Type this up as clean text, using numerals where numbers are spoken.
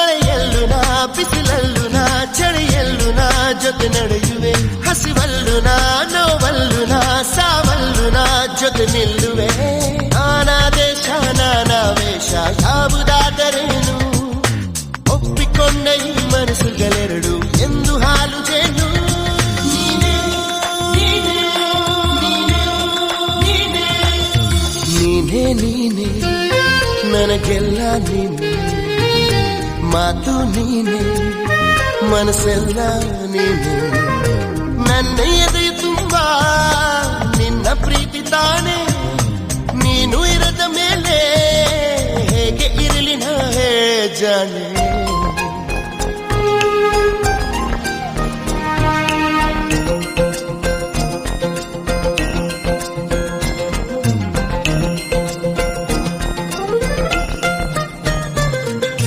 ಮಳೆಯಲ್ಲೂ ನಾ ಬಿಸಿಲಲ್ಲೂ ನಾ ಚಳಿಯಲ್ಲೂ ನಾ ಜೊತೆ ನಡೆಯುವೆ ಹಸಿವಲ್ಲೂ ನಾ ನೋವಲ್ಲೂ ನಾ ಸಾವಲ್ಲೂ ನಾ ಜೊತೆ ನಿಲ್ಲುವೆ ನಾನಾ ದೇಶ ನಾನಾ ವೇಷ ಯಾವುದಾದರೇನು ಒಪ್ಪಿಕೊಂಡ ಈ ಮನಸ್ಸುಗಳೆರಡು ಎಂದು ಹಾಲು ಜೇನು ನೀನೇ ನೀನೇ ನನಗೆಲ್ಲ ನೀನೆ ಮಾತು ನೀನೆ ಮನಸ್ಸೆಲ್ಲ ನೀನೆ ನನ್ನ ಎದೆ ತುಂಬ ನಿನ್ನ ಪ್ರೀತಿ ತಾನೆ ನೀನು ಇರದ ಮೇಲೆ ಹೇಗೆ ಇರಲಿ ನಾ ಹೇ ಜಾನೆ